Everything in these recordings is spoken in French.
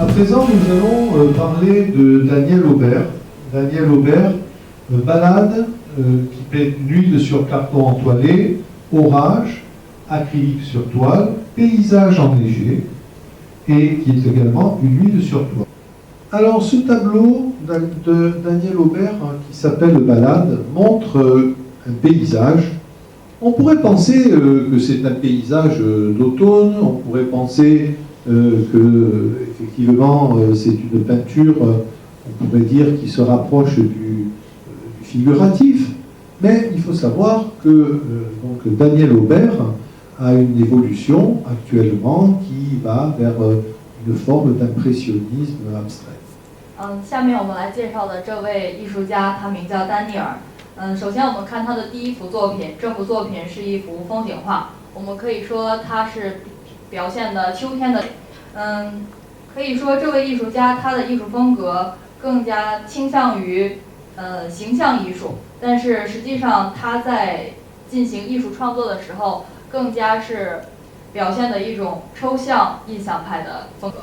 À présent, nous allons parler de Daniel Aubert. Daniel Aubert, balade qui fait l'huile sur carton entoilé, orage, acrylique sur toile, paysage enneigé, et qui est également une huile sur toile. Alors, ce tableau de Daniel Aubert, qui s'appelle Balade, montre un paysage. On pourrait penser que c'est un paysage d'automne, on pourrait penser que, effectivement, c'est une peinture, on pourrait dire, qui se rapproche du figuratif. Mais il faut savoir que donc Daniel Aubert a une évolution actuellement qui va vers une forme d'impressionnisme abstrait. 下面我们来介绍的这位艺术家，他名叫丹尼尔。首先我们看他的第一幅作品，这幅作品是一幅风景画，我们可以说它是表现的秋天的。可以说这位艺术家他的艺术风格更加倾向于形象艺术，但是实际上他在进行艺术创作的时候，更加是表现的一种抽象印象派的风格。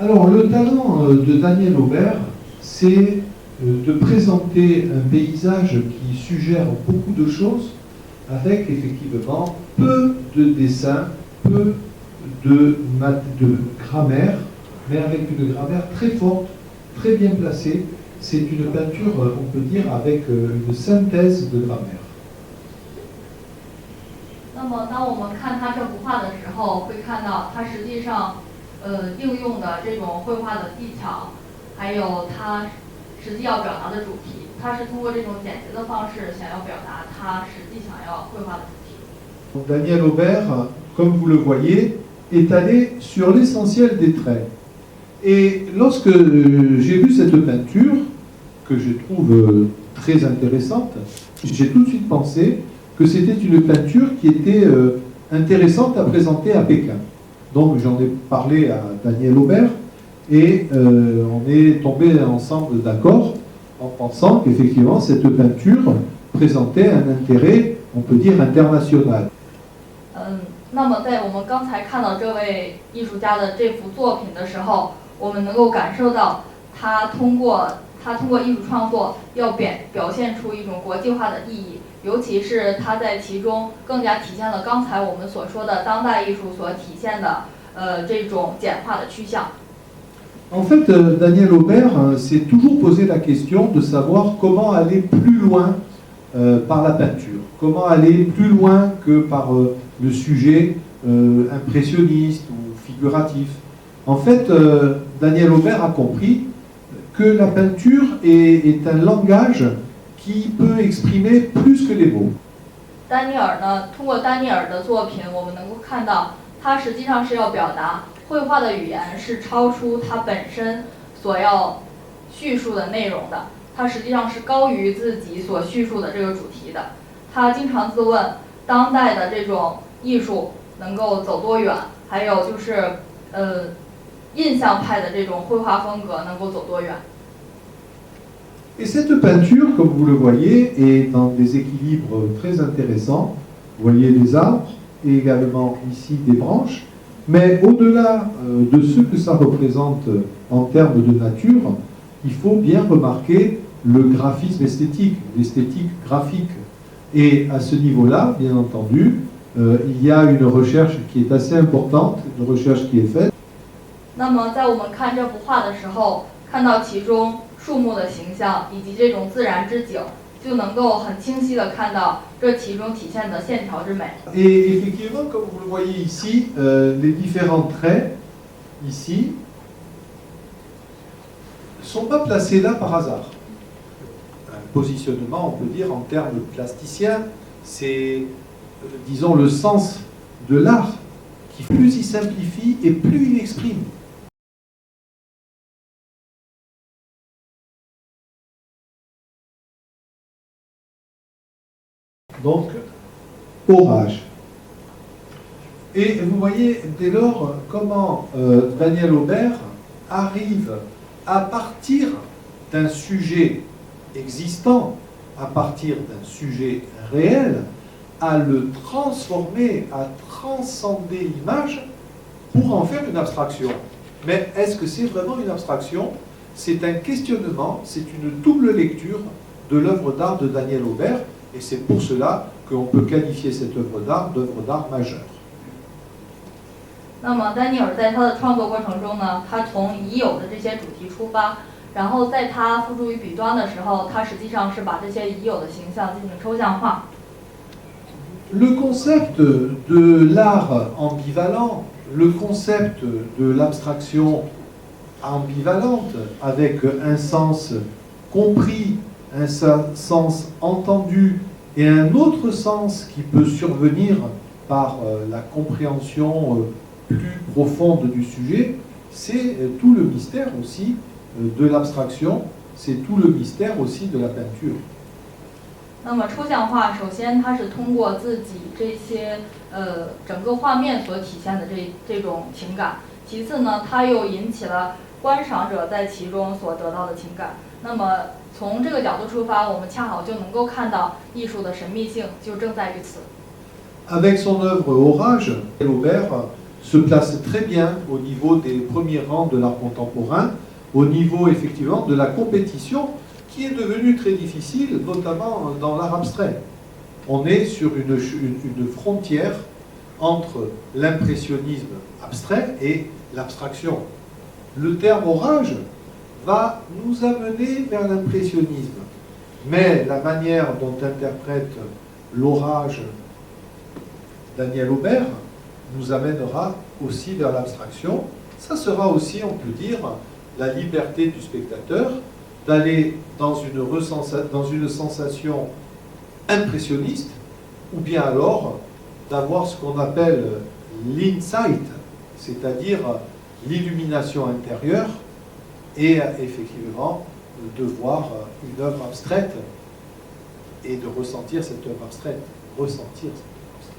Alors, le talent de Daniel Aubert, c'est de présenter un paysage qui suggère beaucoup de choses, avec effectivement peu de dessin, peu de grammaire, mais avec une grammaire très forte, très bien placée. C'est une peinture, on peut dire, avec une synthèse de grammaire. 那么，当我们看他这幅画的时候，会看到他实际上应用的这种绘画的技巧，还有他实际要表达的主题，他是通过这种简洁的方式想要表达他实际想要绘画的主题。Donc Daniel Aubert, comme vous le voyez, est allé sur l'essentiel des traits. Et lorsque j'ai vu cette peinture, que je trouve très intéressante, j'ai tout de suite pensé que c'était une peinture qui était intéressante à présenter à Pékin. Donc j'en ai parlé à Daniel Aubert et on est tombé ensemble d'accord en pensant qu'effectivement cette peinture présentait un intérêt, on peut dire, international. 那么在我们刚才看到这位艺术家的这幅作品的时候，我们能够感受到他通过艺术创作要表现出一种国际化的意义，尤其是他在其中更加体现了刚才我们所说的当代艺术所体现的这种简化的趋向。En fait, Daniel Aubert s'est toujours posé la question de savoir comment aller plus loin par la peinture, comment aller plus loin que par le sujet impressionniste ou figuratif. En fait, Daniel Aubert a compris que la peinture est un langage qui peut exprimer plus que les mots. 丹尼尔呢，通过丹尼尔的作品，我们能够看到，他实际上是要表达绘画的语言是超出它本身所要叙述的内容的，它实际上是高于自己所叙述的这个主题的。他经常自问，当代的这种艺术能够走多远，还有就是印象派的这种绘画风格能够走多远。Et cette peinture, comme vous le voyez, est dans des équilibres très intéressants. Vous voyez des arbres et également ici des branches. Mais au-delà de ce que ça représente en termes de nature, il faut bien remarquer le graphisme esthétique, l'esthétique graphique. Et à ce niveau-là, bien entendu, il y a une recherche qui est assez importante, une recherche qui est faite. 那么在我们看这幅画的时候，看到其中树木的形象以及这种自然之景，就能够很清晰地看到这其中体现的线条之美。Et effectivement, comme vous le voyez ici, les différents traits, ici, ne sont pas placés là par hasard. Un positionnement, on peut dire, en termes plasticiens, c'est, disons, le sens de l'art qui plus il simplifie et plus il exprime. Donc, orage. Et vous voyez dès lors comment Daniel Aubert arrive à partir d'un sujet existant, à partir d'un sujet réel, à le transformer, à transcender l'image pour en faire une abstraction. Mais est-ce que c'est vraiment une abstraction? C'est un questionnement, c'est une double lecture de l'œuvre d'art de Daniel Aubert, et c'est pour cela qu'on peut qualifier cette œuvre d'art majeure. 那么丹尼尔在他的创作过程中呢，他从已有的这些主题出发，然后在他付诸于笔端的时候，他实际上是把这些已有的形象进行抽象化。Le concept de l'art ambivalent, le concept de l'abstraction ambivalente, avec un sens compris, un sens entendu et un autre sens qui peut survenir par la compréhension plus profonde du sujet, c'est tout le mystère aussi de l'abstraction, c'est tout le mystère aussi de la peinture. 那么抽象化，首先它是通过自己这些整个画面所体现的这种情感，其次呢，它又引起了观赏者在其中所得到的情感。那么从这个角度出发，我们恰好就能够看到艺术的神秘性就正在于此。Avec son œuvre Orage, Aubert se place très bien au niveau des premiers rangs de l'art contemporain, au niveau effectivement de la compétition qui est devenue très difficile, notamment dans l'art abstrait. On est sur une frontière entre l'impressionnisme abstrait et l'abstraction. Le terme orage va nous amener vers l'impressionnisme, mais la manière dont interprète l'orage Daniel Aubert nous amènera aussi vers l'abstraction. Ça sera aussi, on peut dire, la liberté du spectateur d'aller dans une sensation impressionniste, ou bien alors d'avoir ce qu'on appelle l'insight, c'est-à-dire l'illumination intérieure, et effectivement de voir une œuvre abstraite et de ressentir cette œuvre abstraite, ressentir cette œuvre abstraite.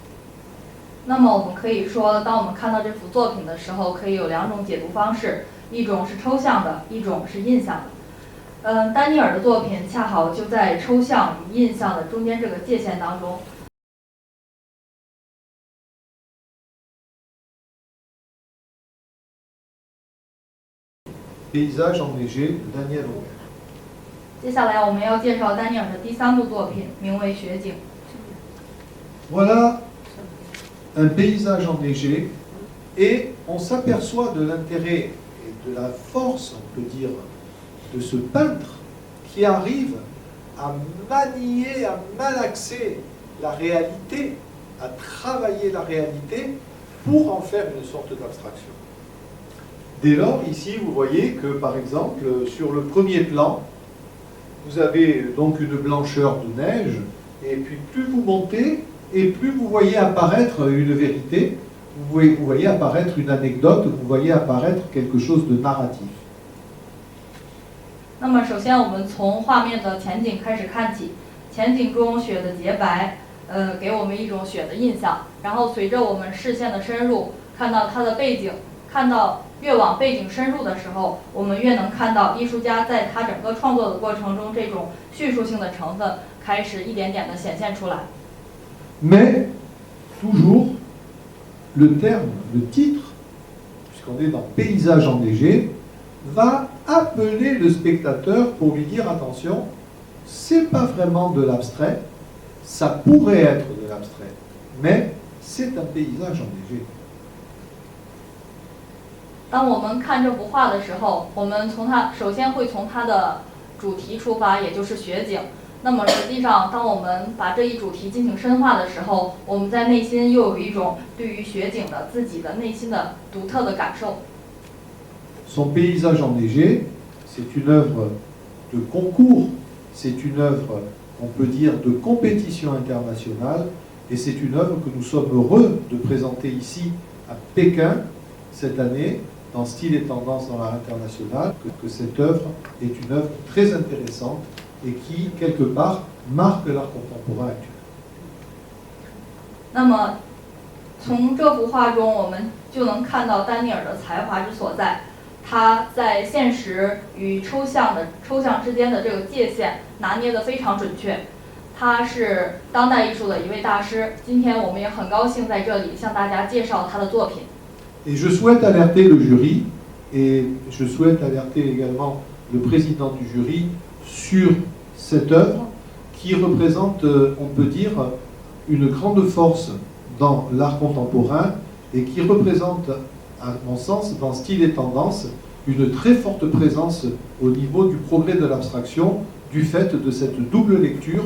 那么我们可以说，当我们看到这幅作品的时候，可以有两种解读方式，一种是抽象的，一种是印象的。丹尼尔的作品恰好就在抽象与印象的中间这个界限当中。Paysage enneigé de Daniel Aubert. 接下来我们要介绍丹尼尔的第三部作品，名为《雪景》。Voilà un paysage enneigé, et on s'aperçoit de l'intérêt et de la force, on peut dire, de ce peintre qui arrive à manier, à malaxer la réalité, à travailler la réalité pour en faire une sorte d'abstraction. Dès lors, ici, vous voyez que, par exemple, sur le premier plan, vous avez donc une blancheur de neige, et puis plus vous montez, et plus vous voyez apparaître une vérité, vous voyez apparaître une anecdote, vous voyez apparaître quelque chose de narratif. 那么首先我们从画面的前景开始看起，前景中雪的洁白，给我们一种雪的印象。然后随着我们视线的深入，看到它的背景，看到越往背景深入的时候，我们越能看到艺术家在他整个创作的过程中，这种叙述性的成分开始一点点的显现出来。Mais toujours le terme, le titre, puisqu'on est dans paysage enneigé, va appeler le spectateur pour lui dire attention, c'est pas vraiment de l'abstrait, ça pourrait être de l'abstrait, mais c'est un paysage enneigé. 当我们看这幅画的时候，我们首先会从它的主题出发，也就是雪景。那么实际上，当我们把这一主题进行深化的时候，我们在内心又有一种对于雪景的自己的内心的独特的感受。Son paysage enneigé, c'est une œuvre de concours, c'est une œuvre, on peut dire, de compétition internationale, et c'est une œuvre que nous sommes heureux de présenter ici à Pékin cette année, dans Style et Tendance dans l'art international, que cette œuvre est une œuvre très intéressante et qui, quelque part, marque l'art contemporain actuel. 那么，从这幅画中，我们就能看到丹尼尔的才华之所在。他在现实与抽象之间的这个界限拿捏得非常准确。他是当代艺术的一位大师。今天我们也很高兴在这里向大家介绍他的作品。Et je souhaite alerter le jury Et je souhaite alerter également le président du jury sur cette œuvre qui représente, on peut dire, une grande force dans l'art contemporain et qui représente, à mon sens, dans Style et Tendance, une très forte présence au niveau du progrès de l'abstraction du fait de cette double lecture,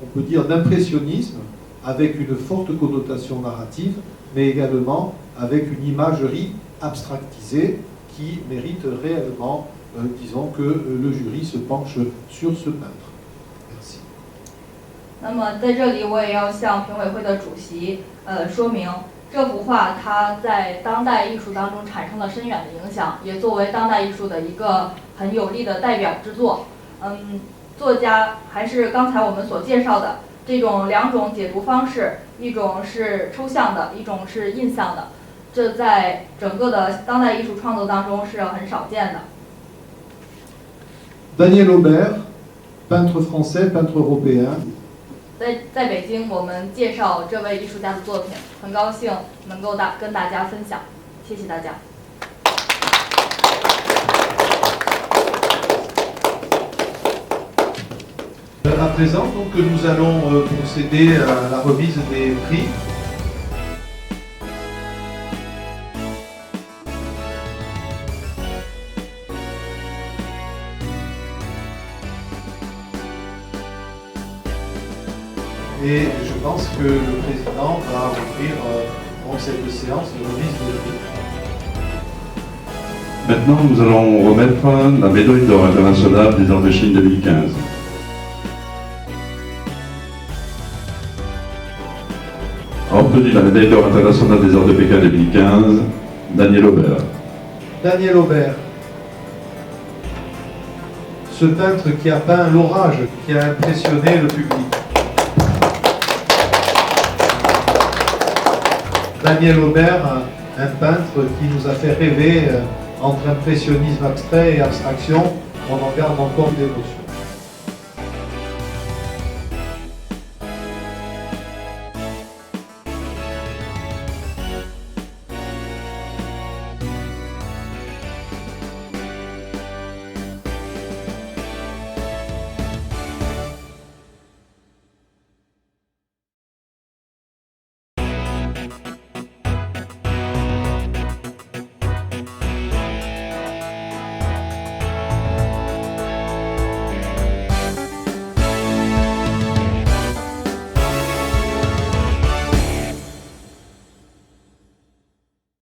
on peut dire d'impressionnisme, avec une forte connotation narrative, mais également avec une imagerie abstractisée qui mérite réellement, disons, que le jury se penche sur ce peintre. Merci. 那么在这里，我也要向评委会的主席说明，这幅画它在当代艺术当中产生了深远的影响，也作为当代艺术的一个很有力的代表之作。作家还是刚才我们所介绍的这种两种解读方式，一种是抽象的，一种是印象的，这在整个的当代艺术创作当中是很少见的。Daniel Aubert, peintre français, peintre européen. 在北京，我们介绍这位艺术家的作品，很高兴能够跟大家分享，谢谢大家。À présent, donc, nous allons procéder à la remise des prix. Et je pense que le président va ouvrir donc cette séance de remise des prix. Maintenant, nous allons remettre la médaille d'or internationale des arts de Chine 2015. A obtenu la médaille d'or internationale des arts de Pékin 2015, Daniel Aubert. Daniel Aubert, ce peintre qui a peint l'orage, qui a impressionné le public. Daniel Aubert, un peintre qui nous a fait rêver entre impressionnisme abstrait et abstraction, on en garde encore d'émotion.